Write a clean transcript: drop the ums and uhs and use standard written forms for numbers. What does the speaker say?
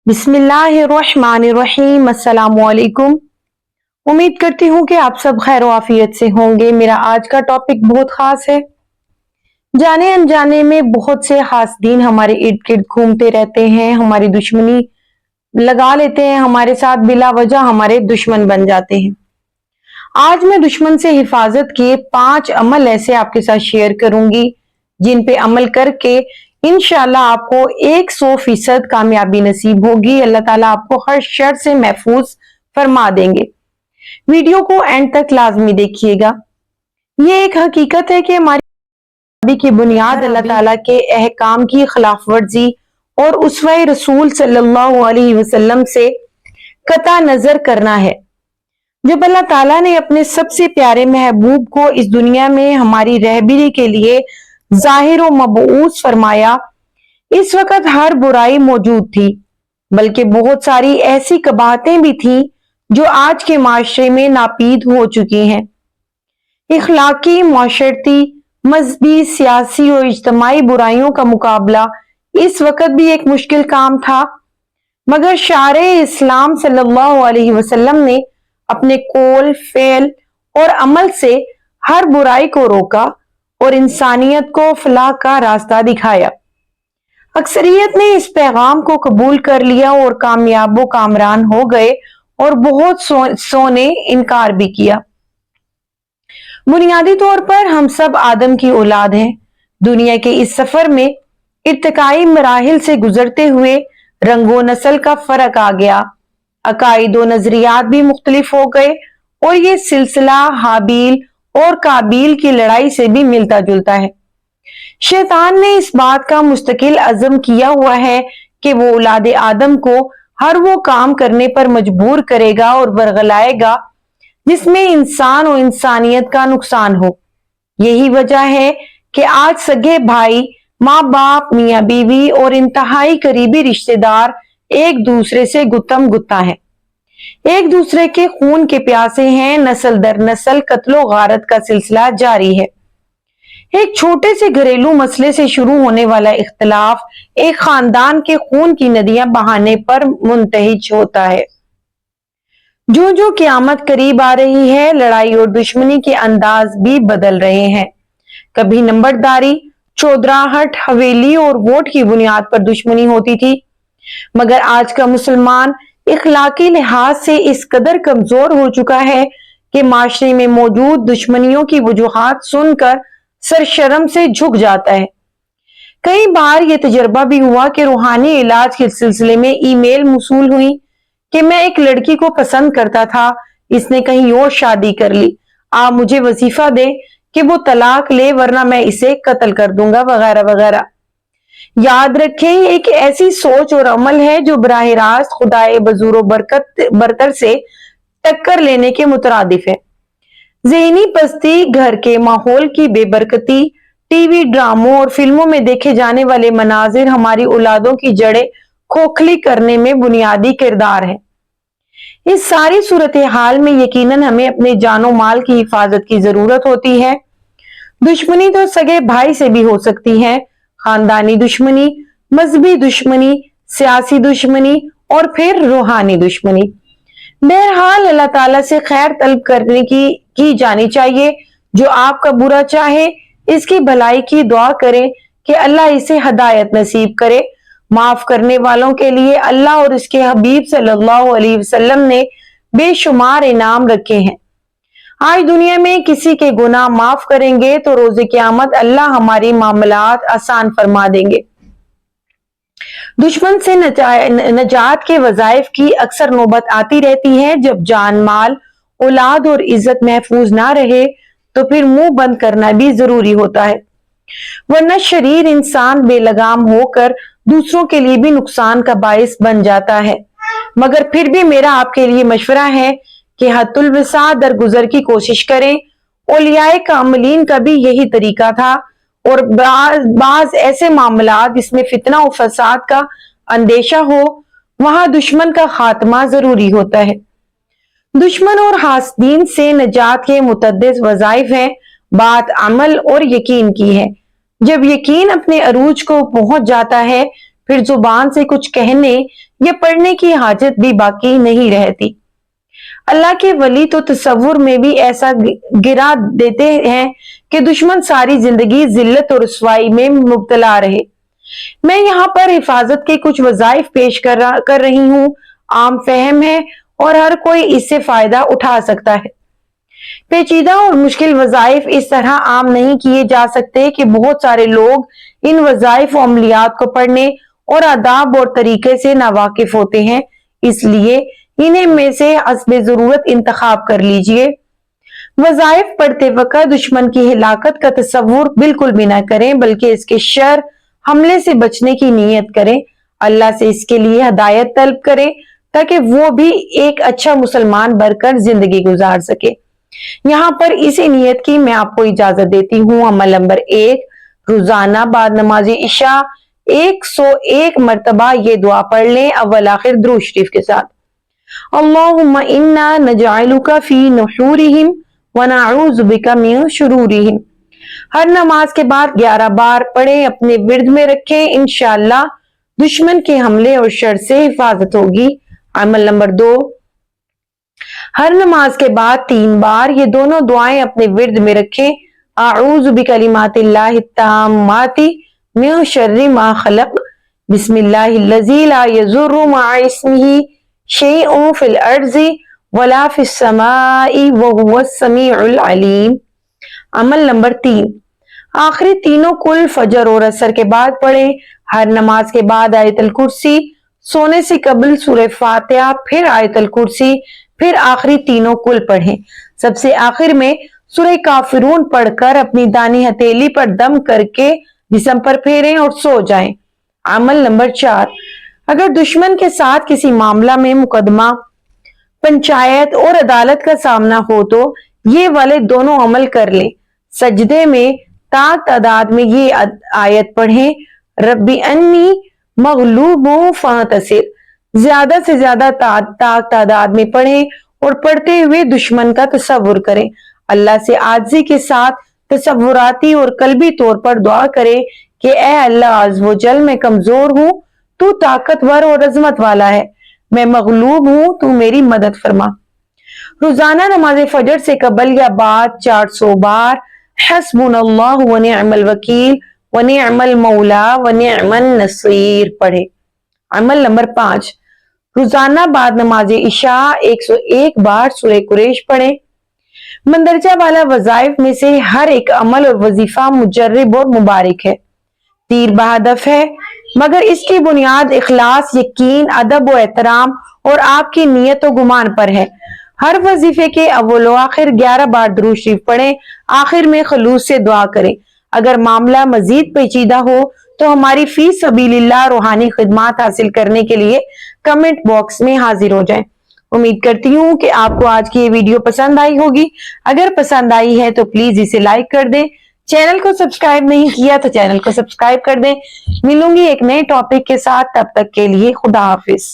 बिस्मिल्लाहिर्रहमानिर्रहीम। अस्सलामुअलैकुम। उम्मीद करती हूँ कि आप सब खैर आफियत से होंगे। मेरा आज का टॉपिक बहुत खास है। जाने अनजाने में बहुत से हासदीन हमारे इर्द गिर्द घूमते रहते हैं, हमारी दुश्मनी लगा लेते हैं, हमारे साथ बिला वजह हमारे दुश्मन बन जाते हैं। आज मैं दुश्मन से हिफाजत के 5 अमल ऐसे आपके साथ शेयर करूंगी जिन पे अमल करके इंशाल्लाह आपको 100% कामयाबी नसीब होगी। अल्लाह ताला आपको हर शर से महफूज फरमा देंगे। वीडियो को एंड तक लाजमी देखिएगा। ये एक हकीकत है कि हमारी की बुनियाद अल्लाह ताला के अहकाम की खिलाफ वर्जी और उसवा रसूल सल्लल्लाहु अलैहि वसल्लम से कता नजर करना है। जब अल्लाह ताला ने अपने सबसे प्यारे महबूब को इस दुनिया में हमारी रहबरी के लिए जाहिर व मबऊस फरमाया, इस वक्त हर बुराई मौजूद थी, बल्कि बहुत सारी ऐसी कबाहतें भी थीं जो आज के माशरे में नापीद हो चुकी हैं। इखलाकी, माशरती, मजहबी, सियासी और इज्तमाई बुराइयों का मुकाबला इस वक्त भी एक मुश्किल काम था, मगर शारे इस्लाम सल्लल्लाहु अलैहि वसल्लम ने अपने कौल, फेल और अमल से हर बुराई को रोका और इंसानियत को फलाह का रास्ता दिखाया। अक्सरियत ने इस पैगाम को कबूल कर लिया और कामयाबो कामरान हो गए और बहुत सौ ने इनकार भी किया। बुनियादी तौर पर हम सब आदम की औलाद हैं। दुनिया के इस सफर में इर्तिकाई मराहिल से गुजरते हुए रंगो नस्ल का फर्क आ गया, अकायद व नजरियात भी मुख्तलिफ हो गए और ये सिलसिला हाबील और काबील की लड़ाई से भी मिलता जुलता है। शैतान ने इस बात का मुस्तकिल अज़म किया हुआ है कि वो औलाद आदम को हर वो काम करने पर मजबूर करेगा और बरगलाएगा जिसमें इंसान और इंसानियत का नुकसान हो। यही वजह है कि आज सगे भाई, माँ बाप, मियाँ बीवी और इंतहाई करीबी रिश्तेदार एक दूसरे से गुत्तम गुत्ता है, एक दूसरे के खून के प्यासे हैं। नस्ल दर नस्ल कत्लो गारत का सिलसिला जारी है। एक छोटे से घरेलू मसले से शुरू होने वाला इख्तलाफ एक खानदान के खून की नदियां बहाने पर मुंतहिज होता है। जो जो क़यामत करीब आ रही है, लड़ाई और दुश्मनी के अंदाज भी बदल रहे हैं। कभी नंबरदारी, चौधराहट, हवेली और वोट की बुनियाद पर दुश्मनी होती थी, मगर आज का मुसलमान इखलाकी लिहाज से इस कदर कमजोर हो चुका है कि माशरे में मौजूद दुश्मनियों की वजूहात सुनकर सरशर्म से झुक जाता है। कई बार यह तजर्बा भी हुआ कि रूहानी इलाज के सिलसिले में ईमेल मौसूल हुई कि मैं एक लड़की को पसंद करता था, इसने कहीं और शादी कर ली, आप मुझे वजीफा दे कि वो तलाक ले वरना मैं इसे कत्ल कर दूंगा, वगैरह वगैरह। याद रखें, एक ऐसी सोच और अमल है जो बराह रास्त खुदाए बजूरो बरतर से टक्कर लेने के मुतरादिफ है। ज़हनी पस्ती, घर के माहौल की बेबरकती, टीवी ड्रामों और फिल्मों में देखे जाने वाले मनाजिर हमारी औलादों की जड़ें खोखली करने में बुनियादी किरदार है। इस सारी सूरत हाल में यकीनन हमें अपने जानो माल की हिफाजत की जरूरत होती है। दुश्मनी तो सगे भाई से भी हो सकती है, खानदानी दुश्मनी, मजहबी दुश्मनी, सियासी दुश्मनी और फिर रूहानी दुश्मनी। बहरहाल अल्लाह ताला से खैर तलब करने की जानी चाहिए। जो आपका बुरा चाहे इसकी भलाई की दुआ करें कि अल्लाह इसे हदायत नसीब करे। माफ करने वालों के लिए अल्लाह और इसके हबीब सल्लल्लाहु अलैहि वसल्लम ने बेशुमार इनाम रखे हैं। आज दुनिया में किसी के गुनाह माफ करेंगे तो रोज़े क़यामत अल्लाह हमारी मामलात आसान फरमा देंगे। दुश्मन से नजात के वज़ाइफ की अक्सर नौबत आती रहती है। जब जान, माल, औलाद और इज्जत महफूज ना रहे तो फिर मुंह बंद करना भी जरूरी होता है, वरना शरीर इंसान बेलगाम होकर दूसरों के लिए भी नुकसान का बाइस बन जाता है। मगर फिर भी मेरा आपके लिए मशवरा है कि हद्दुल वसा दरगुजर की कोशिश करें। औलियाए कामिलीन का भी यही तरीका था और बाज ऐसे मामलात जिसमें फितना और फसाद का अंदेशा हो, वहां दुश्मन का खात्मा जरूरी होता है। दुश्मन और हासदीन से नजात के मुतद्दिद वज़ाइफ हैं। बात अमल और यकीन की है। जब यकीन अपने अरूज को पहुंच जाता है फिर जुबान से कुछ कहने या पढ़ने की हाजत भी बाकी नहीं रहती। अल्लाह के वली तो तसव्वुर में भी ऐसा गिरा देते हैं कि दुश्मन सारी जिंदगी जिल्लत और रुसवाई में मुब्तला रहे। मैं यहाँ पर हिफाजत के कुछ वज़ाइफ पेश कर रही हूँ। आम फहम है और हर कोई इससे फायदा उठा सकता है। पेचीदा और मुश्किल वज़ाइफ इस तरह आम नहीं किए जा सकते कि बहुत सारे लोग इन वज़ाइफ और अमलियात को पढ़ने और आदाब और तरीके से नावाकिफ होते हैं, इसलिए इन्हें में से हस्बे जरूरत इंतखाब कर लीजिए। वज़ाइफ पढ़ते वक्त दुश्मन की हिलाकत का तसव्वुर बिल्कुल भी ना करें, बल्कि इसके शर हमले से बचने की नीयत करें। अल्लाह से इसके लिए हदायत तलब करें ताकि वो भी एक अच्छा मुसलमान बनकर जिंदगी गुजार सके। यहाँ पर इसी नीयत की मैं आपको इजाजत देती हूँ। अमल नंबर 1, रोजाना बाद नमाज इशा 101 मरतबा ये दुआ पढ़ लें अव्वल आखिर दुरूद शरीफ के साथ। अल्लाहुम्मा इन्ना नजअलुका फी नुहूरिहिम व नऊज़ु बिका मिन शुरूरिहिम। हर नमाज के बाद 11 बार पढ़ें, अपने विर्द में रखें, इंशाअल्लाह दुश्मन के हमले और शर से हिफाजत होगी। अमल नंबर 2, हर नमाज के बाद 3 बार ये दोनों दुआएं अपने विर्द में रखें। आऊज़ु बिकलिमातिल्लाहि ताम्माति मिन शर्रि मा खलक, बिस्मिल्लाहिल्लज़ी ला यज़ुर्रु मअ इस्मिही शैउन फिल अर्ज़ि वला फिस समाई व हुवस समीउल अलीम। अमल नंबर 3, आखिरी तीनों कुल फजर और असर के बाद पढ़ें। हर नमाज के बाद आयतल कुर्सी, सोने से कबल सूरह फातिहा, फिर आयतल कुर्सी, फिर आखिरी तीनों कुल पढ़ें। सबसे आखिर में सूरह काफिरून पढ़कर अपनी दानी हथेली पर दम करके जिस्म पर फेरें और सो जाएं। अमल नंबर 4, अगर दुश्मन के साथ किसी मामला में मुकदमा, पंचायत और अदालत का सामना हो तो ये वाले दोनों अमल कर लें। सजदे में तादाद में ये आयत पढ़ें, रब्बी अन्नी मगलूबुन फंतसिर। ज्यादा से ज्यादा तादाद में पढ़ें और पढ़ते हुए दुश्मन का तसव्वुर करें। अल्लाह से आजिज़ी के साथ तसव्वुराती और कल्बी तौर पर दुआ करें कि ए अल्लाह अज़्ज़ व जल, मैं कमजोर हूँ, तू ताकतवर और अजमत वाला है, मैं मगलूब हूँ, तू मेरी मदद फरमा। रोजाना नमाज फजर से कबल या बाद 400 बार हस्बुनल्लाहु व निअमल वकील व निअमल मौला व निअमन नसीर पढ़े। अमल नंबर 5, रोजाना बाद नमाज इशा 101 बार सूरह कुरैश पढ़े। मंदरजा वाला वज़ाइफ में से हर एक अमल और वजीफा मुजर्रब और मुबारक है, तीर बहदफ है, मगर इसकी बुनियाद इखलास, यकीन, अदब व एहतराम और आपकी नियत व गुमान पर है। हर वजीफे के अव्वल व आखिर 11 बार दुरूद शरीफ पढ़ें, आखिर में खलूस से दुआ करें। अगर मामला मजीद पेचीदा हो तो हमारी फी सबीलिल्लाह रूहानी खिदमत हासिल करने के लिए कमेंट बॉक्स में हाजिर हो जाएं। उम्मीद करती हूँ कि आपको आज की ये वीडियो पसंद आई होगी। अगर पसंद आई है तो प्लीज इसे लाइक कर दें। चैनल को सब्सक्राइब नहीं किया तो चैनल को सब्सक्राइब कर दें। मिलूंगी एक नए टॉपिक के साथ, तब तक के लिए खुदा हाफिज।